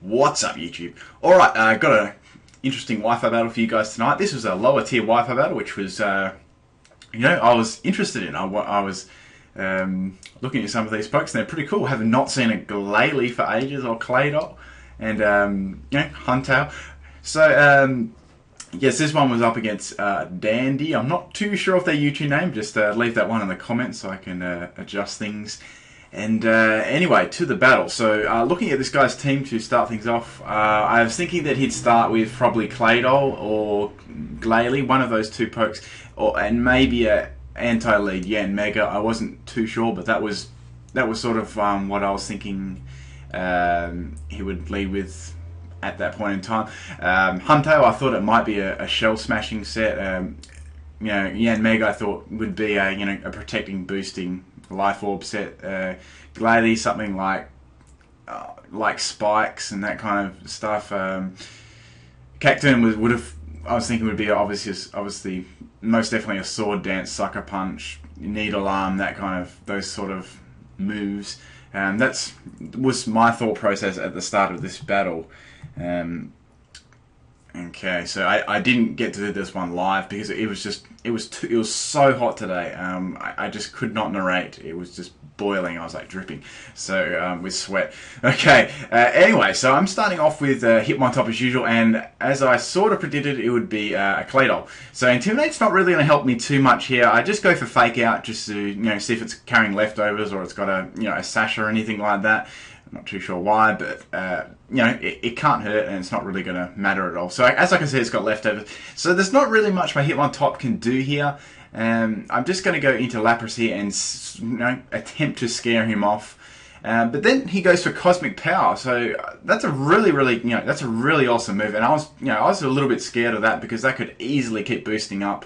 What's up, YouTube? Alright, got an interesting Wi-Fi battle for you guys tonight. This was a lower tier Wi-Fi battle, which was, I was interested in. I was looking at some of these pokes, and they're pretty cool. Having not seen a Glalie for ages, or Claydol, and, Huntail. So, yes, this one was up against Dandy. I'm not too sure if their YouTube name. Just leave that one in the comments so I can adjust things. And anyway, to the battle. So looking at this guy's team to start things off, I was thinking that he'd start with probably Claydol or Glalie, one of those two pokes, and maybe a anti-lead Yanmega. I wasn't too sure, but that was sort of what I was thinking he would lead with at that point in time. Huntail, I thought it might be a shell smashing set. Yanmega I thought would be a protecting, boosting life orb set. Glalie something like spikes and that kind of stuff. Cacturne I was thinking would be obviously most definitely a sword dance, sucker punch, needle arm, those sort of moves. That was my thought process at the start of this battle. Okay, so I didn't get to do this one live because it was so hot today. I just could not narrate. It was just boiling. I was like dripping, so with sweat. Okay. Anyway, so I'm starting off with Hitmontop as usual, and as I sort of predicted, it would be a Claydol. So Intimidate's not really going to help me too much here. I just go for Fake Out just to see if it's carrying leftovers or it's got a Sasha or anything like that. I'm not too sure why, but it can't hurt, and it's not really going to matter at all. So as I can see, it's got leftovers. So there's not really much my Hitmontop can do here. I'm just going to go into Lapras here and attempt to scare him off. But then he goes for Cosmic Power, so that's a really awesome move. And I was a little bit scared of that because that could easily keep boosting up.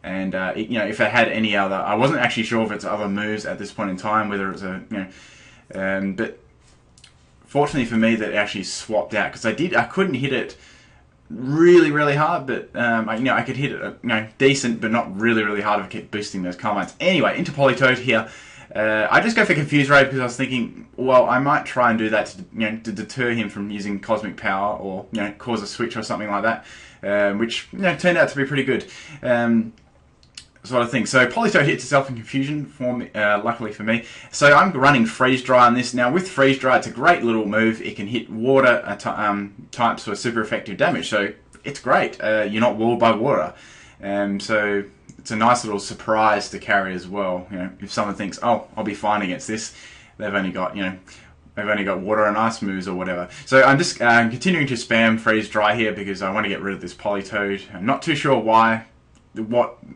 And if it had any other, I wasn't actually sure if it's other moves at this point in time, whether it's but fortunately for me, that it actually swapped out because I couldn't hit it really hard, but I could hit it decent, but not really hard if I kept boosting those Carmines. Anyway, into Politoed here. I just go for Confuse Ray because I was thinking, well, I might try and do that to deter him from using Cosmic Power or cause a switch or something like that, which turned out to be pretty good. Sort of thing. So Politoed hits itself in Confusion for me, luckily for me. So I'm running Freeze Dry on this. Now with Freeze Dry, it's a great little move. It can hit water types for super effective damage. So it's great. You're not walled by water. So it's a nice little surprise to carry as well. If someone thinks, oh, I'll be fine against this, they've only got water and ice moves or whatever. So I'm just continuing to spam Freeze Dry here because I want to get rid of this Politoed. I'm not too sure what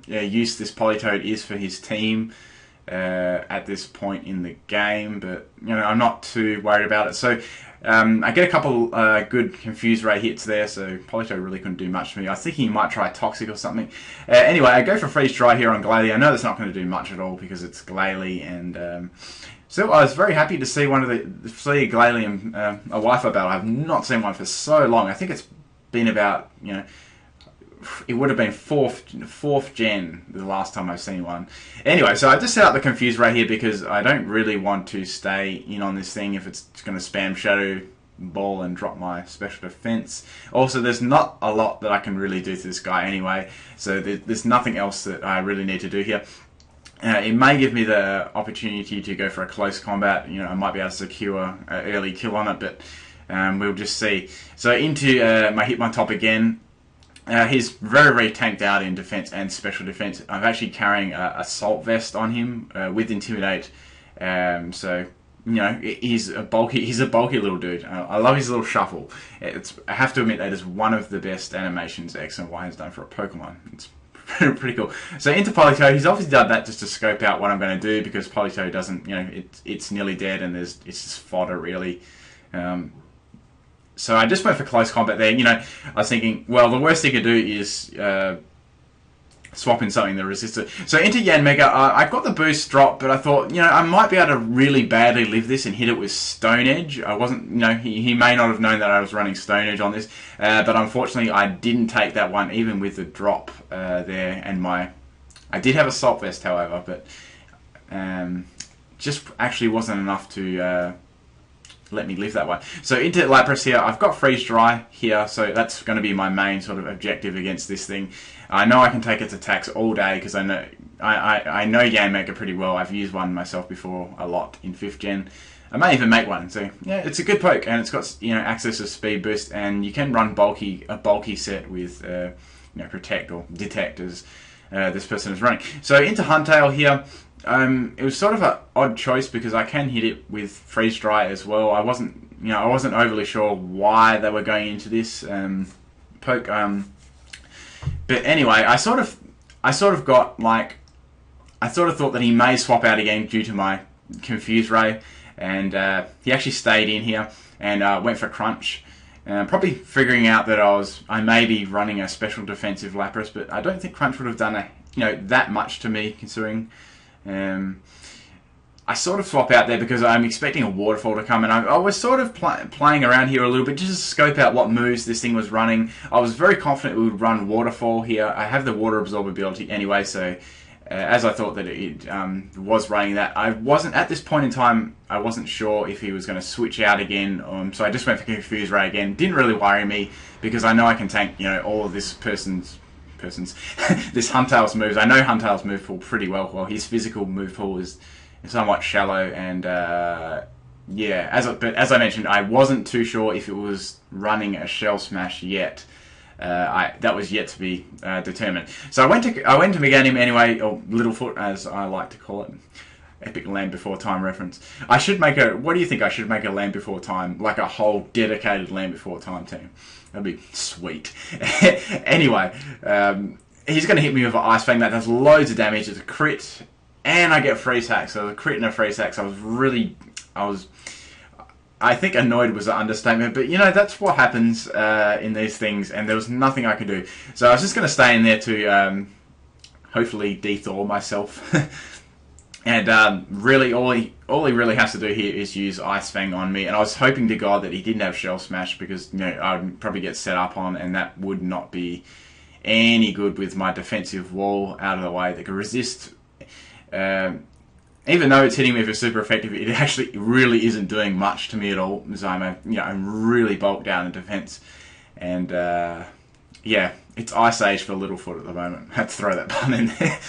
use this Politoed is for his team at this point in the game, but I'm not too worried about it. So I get a couple good Confuse Ray hits there, so Politoed really couldn't do much for me. I was thinking he might try Toxic or something. Anyway, I go for Freeze Dry here on Glalie. I know that's not going to do much at all because it's Glalie, and so I was very happy to see Glalie in a Wi-Fi battle. I've not seen one for so long. I think it's been about it would have been fourth gen the last time I've seen one. Anyway, so I just set up the Confuse Ray here because I don't really want to stay in on this thing if it's going to spam Shadow Ball and drop my special defense. Also, there's not a lot that I can really do to this guy anyway, so there's nothing else that I really need to do here. It may give me the opportunity to go for a close combat. I might be able to secure an early kill on it, but we'll just see. So into my Hitmontop again. He's very tanked out in defense and special defense. I'm actually carrying a Assault Vest on him with Intimidate. So he's a bulky little dude. I love his little shuffle. I have to admit that is one of the best animations X and Y has done for a Pokemon. It's pretty cool. So into Politoed, he's obviously done that just to scope out what I'm going to do because Politoed doesn't, it's nearly dead and it's just fodder really. So I just went for close combat there. I was thinking, well, the worst thing to do is swap in something that resists it. So into Yanmega, I got the boost drop, but I thought, I might be able to really badly live this and hit it with Stone Edge. I wasn't, he may not have known that I was running Stone Edge on this, but unfortunately I didn't take that one, even with the drop there. And I did have Assault Vest, however, but just actually wasn't enough to let me live that way. So into Lapras here, I've got Freeze Dry here, so that's going to be my main sort of objective against this thing. I know I can take its attacks all day because I know Yanmega pretty well. I've used one myself before a lot in 5th gen. I may even make one. So yeah, it's a good poke, and it's got, you know, access to speed boost, and you can run a bulky set with you know, Protect or Detect as this person is running. So into Huntail here. It was sort of an odd choice because I can hit it with Freeze Dry as well. I wasn't overly sure why they were going into this poke. But anyway, I sort of thought that he may swap out again due to my Confuse Ray, and he actually stayed in here and went for Crunch. Probably figuring out that I may be running a special defensive Lapras, but I don't think Crunch would have done that much to me, considering. I sort of swap out there because I'm expecting a Waterfall to come, and I was sort of playing around here a little bit just to scope out what moves this thing was running. I was very confident it would run Waterfall here. I have the Water Absorb ability anyway, so as I thought that it was running that, I wasn't, at this point in time, I wasn't sure if he was going to switch out again, so I just went for Confuse Ray again. Didn't really worry me because I know I can tank, you know, all of this person's this Huntail's moves. I know Huntail's move pool pretty well. Well, his physical move pool is somewhat shallow, and yeah, but as I mentioned, I wasn't too sure if it was running a Shell Smash yet. That was yet to be determined. So I went to Meganium anyway, or Littlefoot as I like to call it. Epic Land Before Time reference. I should make what do you think? I should make a Land Before Time, like a whole dedicated Land Before Time team. That'd be sweet. Anyway, he's going to hit me with an Ice Fang. That does loads of damage. It's a crit, and I get Freeze Hack. So a crit and a Freeze Hack. So I think annoyed was an understatement, but you know, that's what happens in these things, and there was nothing I could do. So I was just going to stay in there to hopefully de-Thaw myself. And really, all he really has to do here is use Ice Fang on me. And I was hoping to God that he didn't have Shell Smash, because, you know, I'd probably get set up on, and that would not be any good with my defensive wall out of the way that could resist. Even though it's hitting me for super effective, it actually really isn't doing much to me at all. So I'm really bulked out in defense, and yeah, it's Ice Age for Littlefoot at the moment. I had to throw that pun in there.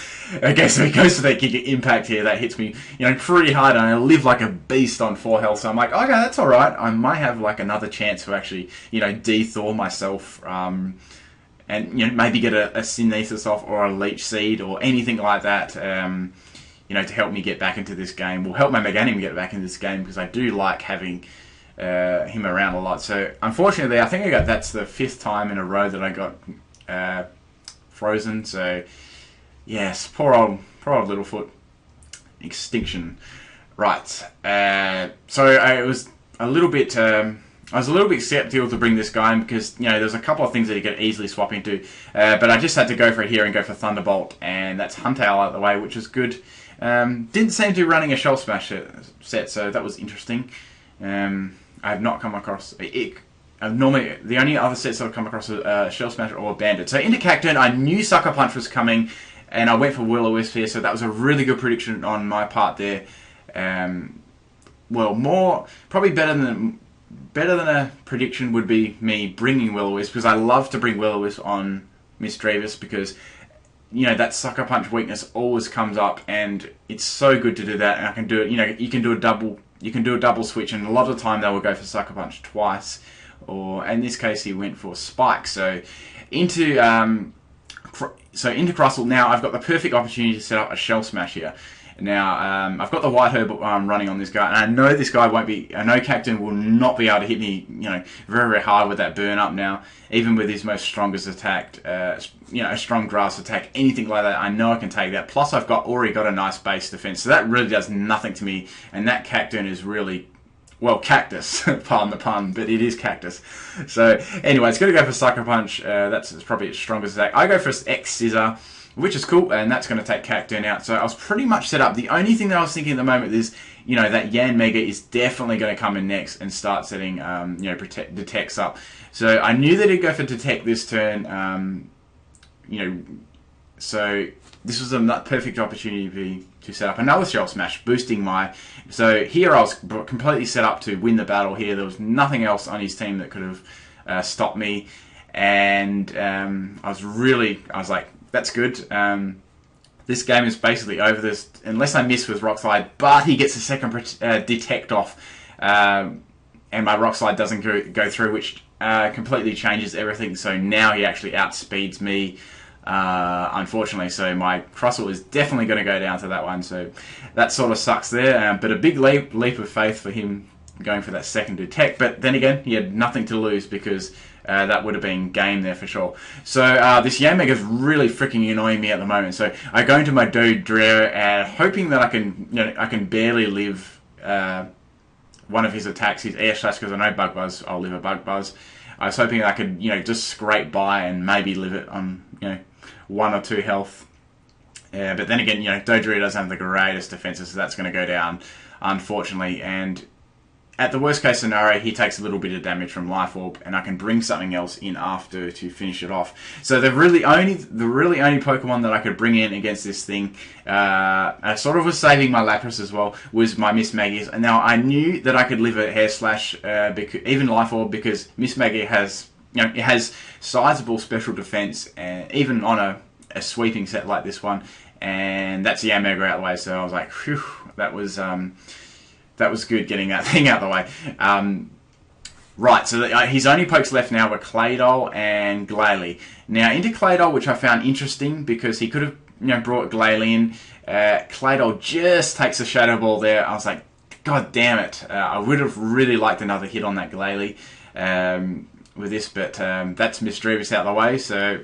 Okay, so he goes for that kick impact here. That hits me, pretty hard, and I live like a beast on 4 health. So I'm like, okay, that's all right. I might have like another chance to actually, de-Thaw myself, and maybe get a Synesis off or a Leech Seed or anything like that. To help me get back into this game. Will help my Meganium get back into this game, because I do like having him around a lot. So unfortunately, I think that's the 5th time in a row that I got frozen. So yes, poor old Littlefoot. Extinction. Right. So I was a little bit skeptical to bring this guy in, because there's a couple of things that he could easily swap into, but I just had to go for it here and go for Thunderbolt, and that's Huntail out of the way, which is good. Didn't seem to be running a Shell Smash set, so that was interesting. I have not come across it. Normally, the only other sets I've come across are Shell Smash or Bandit. So into Cacturne, I knew Sucker Punch was coming, and I went for Will-O-Wisp here, so that was a really good prediction on my part there. Probably better than a prediction would be me bringing Will-O-Wisp, because I love to bring Will-O-Wisp on Misdreavus, because that Sucker Punch weakness always comes up, and it's so good to do that. And I can do it. You can do a double switch, and a lot of the time they will go for Sucker Punch twice, or in this case he went for Spike. So into Crustle. Now I've got the perfect opportunity to set up a Shell Smash here. Now, I've got the White Herb running on this guy, and I know this guy won't be. I know Cacturne will not be able to hit me, very, very hard with that burn up now, even with his most strongest attack, a strong grass attack, anything like that. I know I can take that. Plus, I've already got a nice base defense, so that really does nothing to me. And that Cacturne is really, well, cactus, pardon the pun, but it is cactus. So anyway, it's going to go for Sucker Punch. That's probably its strongest attack. I go for X Scissor, which is cool, and that's going to take Cacturne out. So I was pretty much set up. The only thing that I was thinking at the moment is, that Yanmega is definitely going to come in next and start setting, Detects up. So I knew that he'd go for Detect this turn, So this was a perfect opportunity to set up another shell smash, boosting my... So here I was completely set up to win the battle here. There was nothing else on his team that could have stopped me. And I was like, that's good. This game is basically over. This, unless I miss with Rock Slide, but he gets a second detect off. And my Rock Slide doesn't go through, which completely changes everything. So now he actually outspeeds me. Unfortunately, so my Crosswell is definitely going to go down to that one, so that sort of sucks there, but a big leap of faith for him going for that second detect, but then again, he had nothing to lose because that would have been game there for sure. So this Yameg is really freaking annoying me at the moment, so I go into my Dodrio hoping that I can barely live one of his attacks, his Air Slash, because I know Bug Buzz, I'll live a Bug Buzz. I was hoping I could, just scrape by and maybe live it on, 1 or 2 health. But then again, Dodrio doesn't have the greatest defenses, so that's going to go down, unfortunately. And at the worst case scenario, he takes a little bit of damage from Life Orb, and I can bring something else in after to finish it off. So the really only Pokemon that I could bring in against this thing, I sort of was saving my Lapras as well, was my Miss Maggie's. And now I knew that I could live a Hair Slash, even Life Orb, because Miss Maggie has, it has sizable special defense, and even on a sweeping set like this one, and that's the Yamega out of the way. So I was like, phew, that was good getting that thing out of the way. Right, so his only pokes left now were Claydol and Glalie. Now into Claydol, which I found interesting because he could have brought Glalie in. Claydol just takes a Shadow Ball there. I was like, God damn it! I would have really liked another hit on that Glalie with this, but that's Misdreavus out of the way. So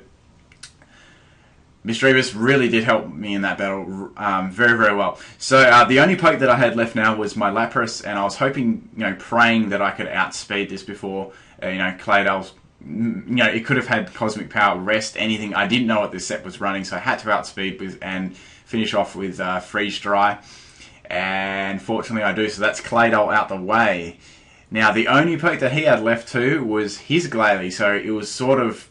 Misdreavus really did help me in that battle very, very well. So the only poke that I had left now was my Lapras, and I was hoping, praying that I could outspeed this before, Claydol's, it could have had Cosmic Power, Rest, anything. I didn't know what this set was running, so I had to outspeed with and finish off with Freeze Dry. And fortunately I do, so that's Claydol out the way. Now the only poke that he had left too was his Glalie, so it was sort of...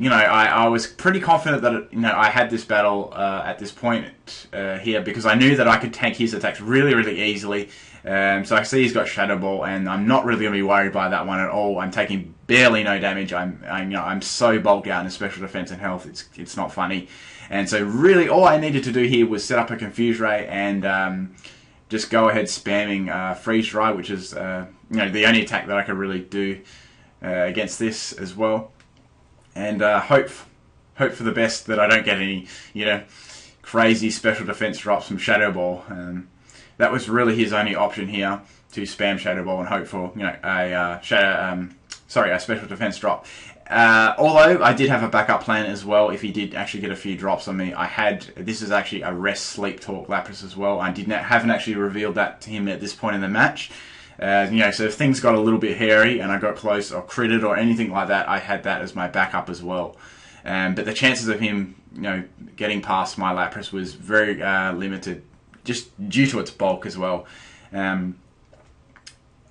I was pretty confident that I had this battle at this point here because I knew that I could tank his attacks really, really easily. So I see he's got Shadow Ball, and I'm not really going to be worried by that one at all. I'm taking barely no damage. I'm so bulked out in special defense and health. It's not funny. And so really, all I needed to do here was set up a Confuse Ray and just go ahead spamming Freeze Dry, which is the only attack that I could really do against this as well. And hope for the best that I don't get any, crazy special defense drops from Shadow Ball. That was really his only option here, to spam Shadow Ball and hope for, a special defense drop. Although I did have a backup plan as well. If he did actually get a few drops on me, this is actually a Rest Sleep Talk Lapras as well. I haven't actually revealed that to him at this point in the match. So if things got a little bit hairy and I got close or critted or anything like that, I had that as my backup as well. But the chances of him, getting past my Lapras was very limited, just due to its bulk as well.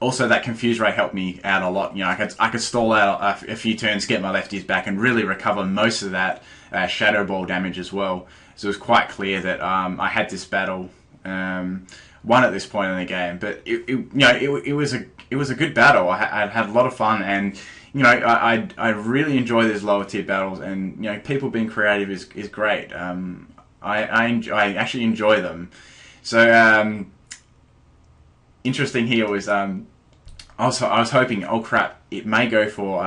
Also, that Confuse Ray helped me out a lot. I could stall out a few turns, get my lefties back, and really recover most of that Shadow Ball damage as well. So it was quite clear that I had this battle won at this point in the game, but it was a good battle. I had a lot of fun, and I really enjoy these lower tier battles, and people being creative is great. I actually enjoy them. So interesting here was I was hoping, oh crap, it may go for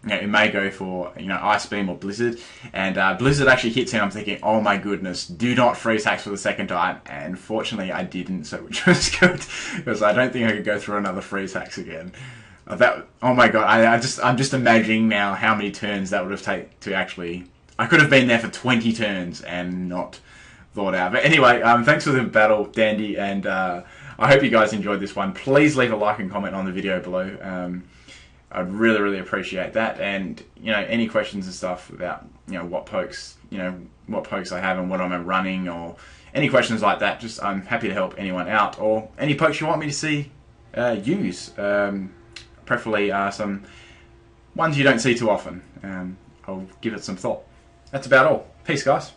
Ice Beam or Blizzard, and Blizzard actually hits him. I'm thinking, oh my goodness, do not freeze hacks for the second time, and fortunately I didn't, so which was good, because I don't think I could go through another freeze hacks again. Oh my god, I'm just imagining now how many turns that would have taken to actually... I could have been there for 20 turns and not thought out. But anyway, thanks for the battle, Dandy, and I hope you guys enjoyed this one. Please leave a like and comment on the video below. I'd really, really appreciate that, and any questions and stuff about what pokes I have and what I'm running, or any questions like that. Just I'm happy to help anyone out, or any pokes you want me to see use. Preferably some ones you don't see too often. I'll give it some thought. That's about all. Peace, guys.